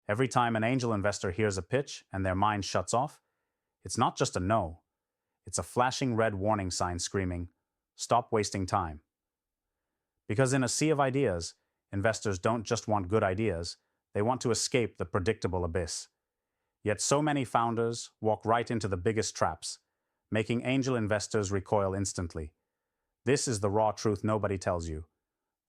Every time an angel investor hears a pitch and their mind shuts off, it's not just a no, it's a flashing red warning sign screaming, "Stop wasting time." Because in a sea of ideas, investors don't just want good ideas, they want to escape the predictable abyss. Yet so many founders walk right into the biggest traps, making angel investors recoil instantly. This is the raw truth nobody tells you.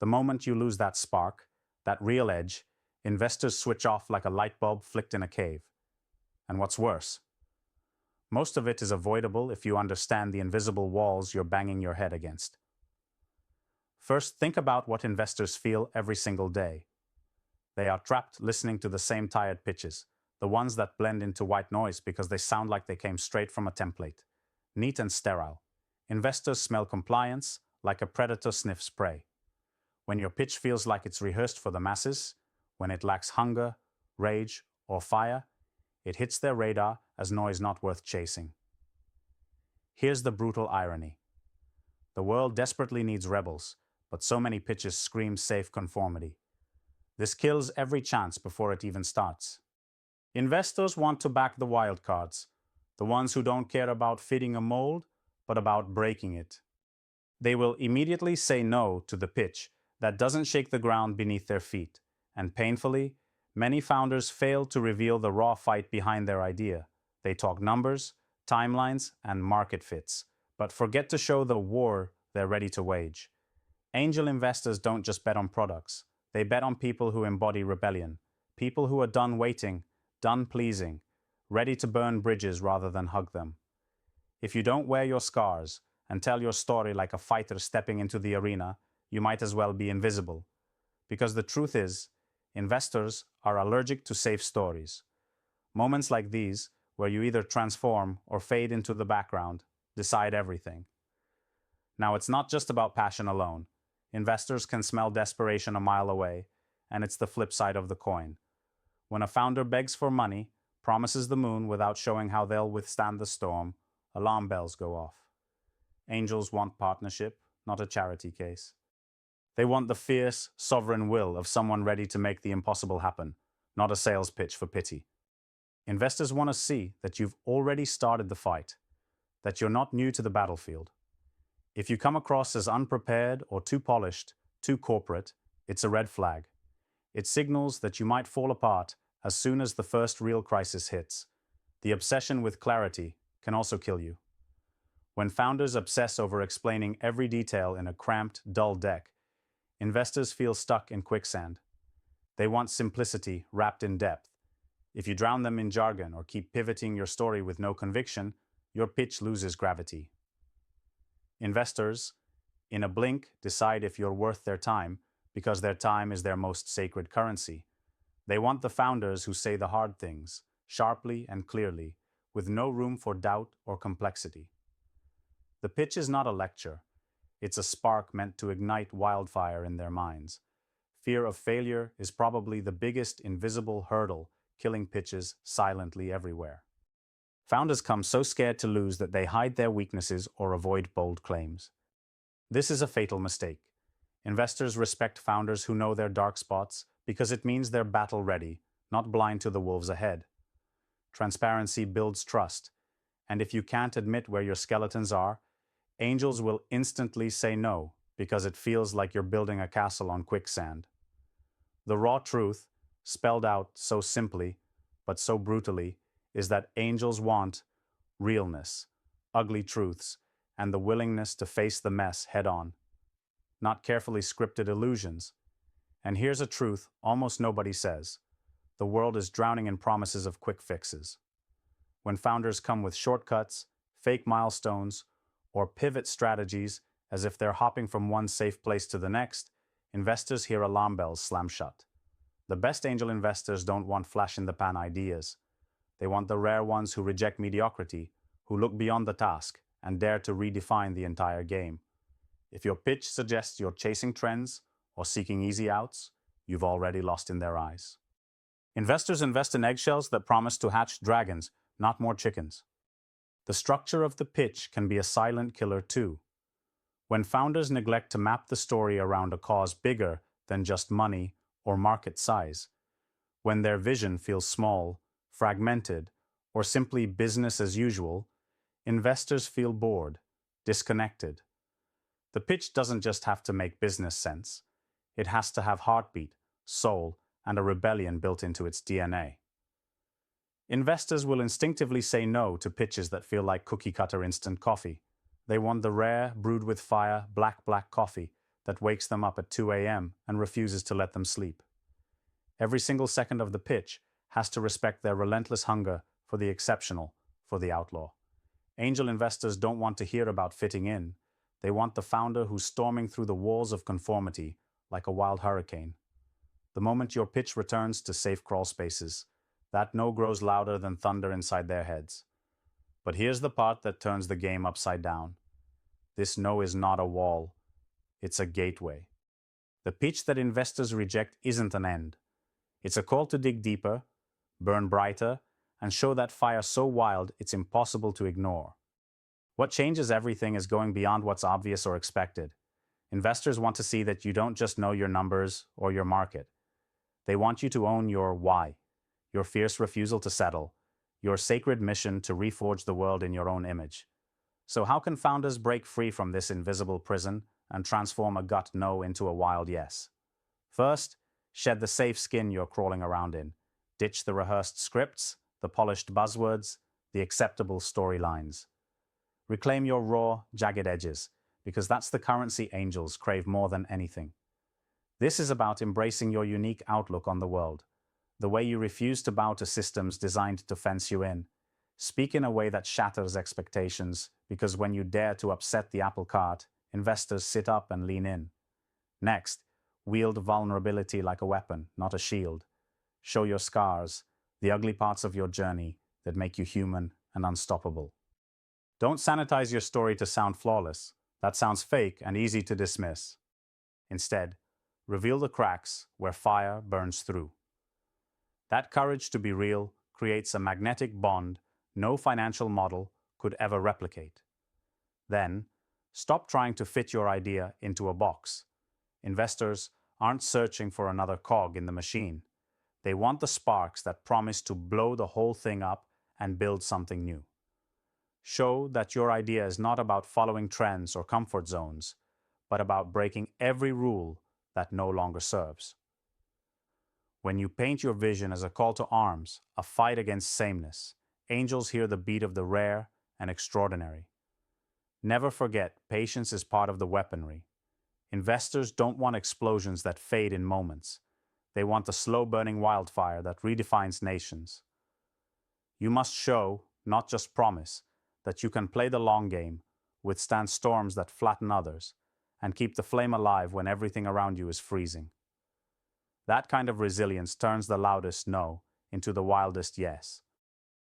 The moment you lose that spark, that real edge, investors switch off like a light bulb flicked in a cave. And what's worse, most of it is avoidable if you understand the invisible walls you're banging your head against. First, think about what investors feel every single day. They are trapped listening to the same tired pitches, the ones that blend into white noise because they sound like they came straight from a template. Neat and sterile. Investors smell compliance like a predator sniffs prey. When your pitch feels like it's rehearsed for the masses, when it lacks hunger, rage, or fire, it hits their radar as noise not worth chasing. Here's the brutal irony. The world desperately needs rebels, but so many pitches scream safe conformity. This kills every chance before it even starts. Investors want to back the wild cards, the ones who don't care about fitting a mold, but about breaking it. They will immediately say no to the pitch that doesn't shake the ground beneath their feet, and painfully, many founders fail to reveal the raw fight behind their idea. They talk numbers, timelines, and market fits, but forget to show the war they're ready to wage. Angel investors don't just bet on products. They bet on people who embody rebellion, people who are done waiting, done pleasing, ready to burn bridges rather than hug them. If you don't wear your scars and tell your story like a fighter stepping into the arena, you might as well be invisible. Because the truth is, investors are allergic to safe stories. Moments like these, where you either transform or fade into the background, decide everything. Now, it's not just about passion alone. Investors can smell desperation a mile away, and it's the flip side of the coin. When a founder begs for money, promises the moon without showing how they'll withstand the storm, alarm bells go off. Angels want partnership, not a charity case. They want the fierce, sovereign will of someone ready to make the impossible happen, not a sales pitch for pity. Investors want to see that you've already started the fight, that you're not new to the battlefield. If you come across as unprepared or too polished, too corporate, it's a red flag. It signals that you might fall apart as soon as the first real crisis hits. The obsession with clarity can also kill you. When founders obsess over explaining every detail in a cramped, dull deck, investors feel stuck in quicksand. They want simplicity wrapped in depth. If you drown them in jargon or keep pivoting your story with no conviction, your pitch loses gravity. Investors, in a blink, decide if you're worth their time because their time is their most sacred currency. They want the founders who say the hard things, sharply and clearly, with no room for doubt or complexity. The pitch is not a lecture. It's a spark meant to ignite wildfire in their minds. Fear of failure is probably the biggest invisible hurdle killing pitches silently everywhere. Founders come so scared to lose that they hide their weaknesses or avoid bold claims. This is a fatal mistake. Investors respect founders who know their dark spots because it means they're battle ready, not blind to the wolves ahead. Transparency builds trust, and if you can't admit where your skeletons are, angels will instantly say no because it feels like you're building a castle on quicksand. The raw truth, spelled out so simply, but so brutally, is that angels want realness, ugly truths, and the willingness to face the mess head on, not carefully scripted illusions. And here's a truth almost nobody says. The world is drowning in promises of quick fixes. When founders come with shortcuts, fake milestones, or pivot strategies as if they're hopping from one safe place to the next, investors hear alarm bells slam shut. The best angel investors don't want flash-in-the-pan ideas. They want the rare ones who reject mediocrity, who look beyond the task and dare to redefine the entire game. If your pitch suggests you're chasing trends or seeking easy outs, you've already lost in their eyes. Investors invest in eggshells that promise to hatch dragons, not more chickens. The structure of the pitch can be a silent killer too. When founders neglect to map the story around a cause bigger than just money or market size, When their vision feels small, fragmented, or simply business as usual, investors feel bored, disconnected. The pitch doesn't just have to make business sense. It has to have heartbeat, soul, and a rebellion built into its DNA. Investors will instinctively say no to pitches that feel like cookie-cutter instant coffee. They want the rare, brewed with fire, black coffee that wakes them up at 2 a.m. and refuses to let them sleep. Every single second of the pitch has to respect their relentless hunger for the exceptional, for the outlaw. Angel investors don't want to hear about fitting in. They want the founder who's storming through the walls of conformity like a wild hurricane. The moment your pitch returns to safe crawl spaces, that no grows louder than thunder inside their heads. But here's the part that turns the game upside down. This no is not a wall. It's a gateway. The pitch that investors reject isn't an end. It's a call to dig deeper, burn brighter, and show that fire so wild it's impossible to ignore. What changes everything is going beyond what's obvious or expected. Investors want to see that you don't just know your numbers or your market. They want you to own your why, your fierce refusal to settle, your sacred mission to reforge the world in your own image. So how can founders break free from this invisible prison and transform a gut no into a wild yes? First, shed the safe skin you're crawling around in. Ditch the rehearsed scripts, the polished buzzwords, the acceptable storylines. Reclaim your raw, jagged edges, because that's the currency angels crave more than anything. This is about embracing your unique outlook on the world, the way you refuse to bow to systems designed to fence you in. Speak in a way that shatters expectations, because when you dare to upset the apple cart, investors sit up and lean in. Next, wield vulnerability like a weapon, not a shield. Show your scars, the ugly parts of your journey that make you human and unstoppable. Don't sanitize your story to sound flawless. That sounds fake and easy to dismiss. Instead, reveal the cracks where fire burns through. That courage to be real creates a magnetic bond no financial model could ever replicate. Then, stop trying to fit your idea into a box. Investors aren't searching for another cog in the machine. They want the sparks that promise to blow the whole thing up and build something new. Show that your idea is not about following trends or comfort zones, but about breaking every rule that no longer serves. When you paint your vision as a call to arms, a fight against sameness, angels hear the beat of the rare and extraordinary. Never forget, patience is part of the weaponry. Investors don't want explosions that fade in moments. They want the slow-burning wildfire that redefines nations. You must show, not just promise, that you can play the long game, withstand storms that flatten others, and keep the flame alive when everything around you is freezing. That kind of resilience turns the loudest no into the wildest yes.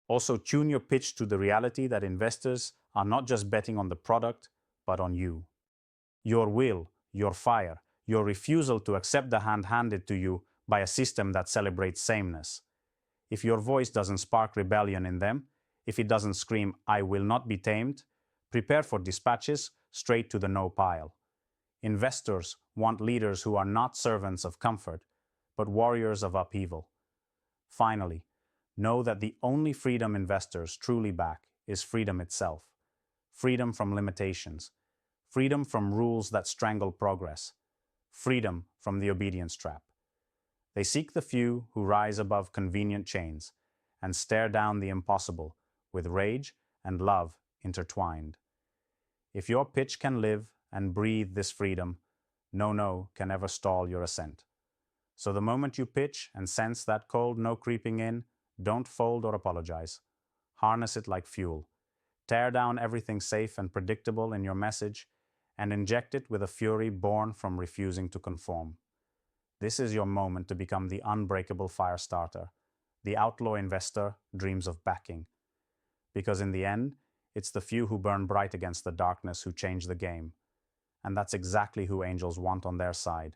Also, tune your pitch to the reality that investors are not just betting on the product, but on you. Your will, your fire, your refusal to accept the hand handed to you by a system that celebrates sameness. If your voice doesn't spark rebellion in them, if it doesn't scream, "I will not be tamed," prepare for dispatches straight to the no pile. Investors want leaders who are not servants of comfort, but warriors of upheaval. Finally, know that the only freedom investors truly back is freedom itself. Freedom from limitations. Freedom from rules that strangle progress. Freedom from the obedience trap. They seek the few who rise above convenient chains and stare down the impossible with rage and love intertwined. If your pitch can live and breathe this freedom, no can ever stall your ascent. So the moment you pitch and sense that cold no creeping in, don't fold or apologize. Harness it like fuel. Tear down everything safe and predictable in your message and inject it with a fury born from refusing to conform. This is your moment to become the unbreakable fire starter. The outlaw investor dreams of backing. Because in the end, it's the few who burn bright against the darkness who change the game. And that's exactly who angels want on their side.